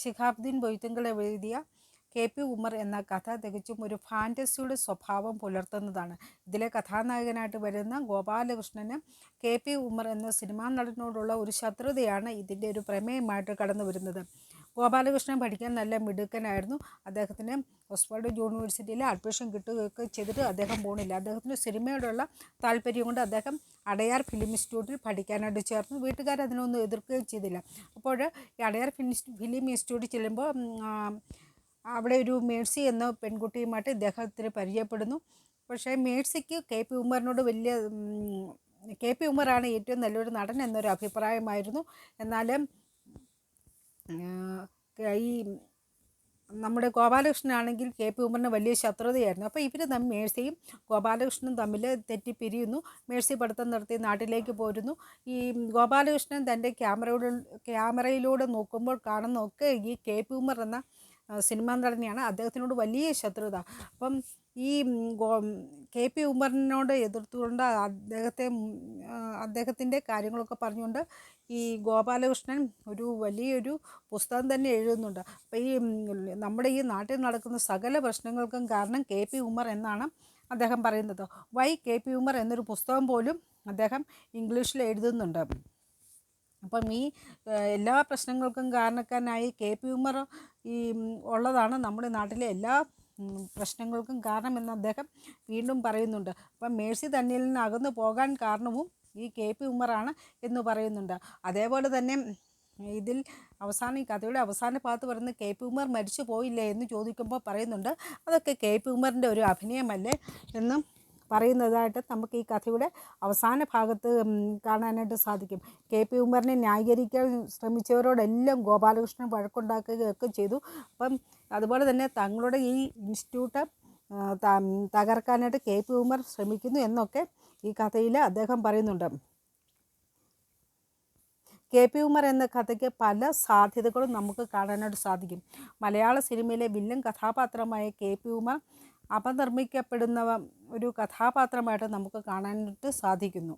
ശിഹാബുദ്ദീൻ പൊയ്ത്തുങ്കൽ എഴുതിയ KP ഉമർ എന്ന കഥ തികച്ചും ഒരു ഫാൻറ്റസിയുടെ സ്വഭാവം പുലർത്തുന്നതാണ്. ഇതിലെ കഥാനായകനായിട്ട് വരുന്ന ഗോപാലകൃഷ്ണന് KP ഉമർ എന്ന സിനിമാ നടനോടുള്ള ഒരു ശത്രുതയാണ് ഇതിൻ്റെ ഒരു പ്രമേയമായിട്ട് കടന്നു വരുന്നത്. ഗോപാലകൃഷ്ണൻ പഠിക്കാൻ നല്ല മിടുക്കനായിരുന്നു. അദ്ദേഹത്തിന് ഓക്സ്ഫോർഡ് യൂണിവേഴ്സിറ്റിയിൽ അഡ്മിഷൻ കിട്ടുകയൊക്കെ ചെയ്തിട്ട് അദ്ദേഹം പോണില്ല. അദ്ദേഹത്തിന് സിനിമയോടുള്ള താല്പര്യം കൊണ്ട് അദ്ദേഹം അടയാർ ഫിലിം ഇൻസ്റ്റിറ്റ്യൂട്ടിൽ പഠിക്കാനായിട്ട് ചേർന്നു. വീട്ടുകാർ അതിനൊന്നും എതിർക്കുകയും ചെയ്തില്ല. അപ്പോൾ ഈ അടയാർ ഫിലിം ഇൻസ്റ്റിറ്റ്യൂട്ടിൽ ചെല്ലുമ്പോൾ അവിടെ ഒരു മേഴ്സി എന്ന പെൺകുട്ടിയുമായിട്ട് ഇദ്ദേഹത്തിന് പരിചയപ്പെടുന്നു. പക്ഷേ മേഴ്സിക്ക് KP ഉമറിനോട് KP ഉമറാണ് ഏറ്റവും നല്ലൊരു നടൻ എന്നൊരു അഭിപ്രായമായിരുന്നു. എന്നാലും ഈ നമ്മുടെ ഗോപാലകൃഷ്ണനാണെങ്കിൽ KP ഉമറിന് വലിയ ശത്രുതയായിരുന്നു. അപ്പോൾ ഇവർ മേഴ്സിയും ഗോപാലകൃഷ്ണനും തമ്മിൽ തെറ്റിപ്പിരിയുന്നു. മേഴ്സി പഠിത്തം നിർത്തി നാട്ടിലേക്ക് പോരുന്നു. ഈ ഗോപാലകൃഷ്ണൻ തൻ്റെ ക്യാമറയിലൂടെ നോക്കുമ്പോൾ കാണുന്നതൊക്കെ ഈ KP ഉമർ എന്ന സിനിമാ നടനെയാണ്. അദ്ദേഹത്തിനോട് വലിയ ശത്രുത. അപ്പം ഈ KP ഉമറിനോട് എതിർത്തുകൊണ്ട് അദ്ദേഹത്തിൻ്റെ കാര്യങ്ങളൊക്കെ പറഞ്ഞുകൊണ്ട് ഈ ഗോപാലകൃഷ്ണൻ വലിയൊരു പുസ്തകം തന്നെ എഴുതുന്നുണ്ട്. അപ്പോൾ നമ്മുടെ ഈ നാട്ടിൽ നടക്കുന്ന സകല പ്രശ്നങ്ങൾക്കും കാരണം KP ഉമർ എന്നാണ് അദ്ദേഹം പറയുന്നത്. വൈ KP ഉമർ എന്നൊരു പുസ്തകം പോലും അദ്ദേഹം ഇംഗ്ലീഷിൽ എഴുതുന്നുണ്ട്. അപ്പം ഈ എല്ലാ പ്രശ്നങ്ങൾക്കും കാരണക്കാരനായി KP ഉമർ ഉള്ളതാണ് നമ്മുടെ നാട്ടിലെ എല്ലാ പ്രശ്നങ്ങൾക്കും കാരണമെന്ന് അദ്ദേഹം വീണ്ടും പറയുന്നുണ്ട്. അപ്പം മേഴ്സി തന്നിൽ നിന്ന് അകന്നു പോകാൻ കാരണവും ഈ KP ഉമറാണ് എന്ന് പറയുന്നുണ്ട്. അതേപോലെ തന്നെ ഇതിൽ ഈ കഥയുടെ അവസാന ഭാഗത്ത് പറയുന്ന KP ഉമർ മരിച്ചു പോയില്ലേ എന്ന് ചോദിക്കുമ്പോൾ പറയുന്നുണ്ട് അതൊക്കെ KP ഉമറിൻ്റെ ഒരു അഭിനയമല്ലേ എന്നും പറയുന്നതായിട്ട് നമുക്ക് ഈ കഥയുടെ അവസാന ഭാഗത്ത് കാണാനായിട്ട് സാധിക്കും. KP ഉമറിനെ ന്യായീകരിക്കാൻ ശ്രമിച്ചവരോടെല്ലാം ഗോപാലകൃഷ്ണൻ വഴക്കുണ്ടാക്കുകയൊക്കെ ചെയ്തു. അപ്പം അതുപോലെ തന്നെ തങ്ങളുടെ ഈ ഇൻസ്റ്റിറ്റ്യൂട്ട് തകർക്കാനായിട്ട് KP ഉമർ ശ്രമിക്കുന്നു എന്നൊക്കെ ഈ കഥയിൽ അദ്ദേഹം പറയുന്നുണ്ട്. KP ഉമർ എന്ന കഥയ്ക്ക് പല സാധ്യതകളും നമുക്ക് കാണാനായിട്ട് സാധിക്കും. മലയാള സിനിമയിലെ വില്ലൻ കഥാപാത്രമായ KP ഉമർ അപനിർമ്മിക്കപ്പെടുന്ന ഒരു കഥാപാത്രമായിട്ട് നമുക്ക് കാണാനായിട്ട് സാധിക്കുന്നു.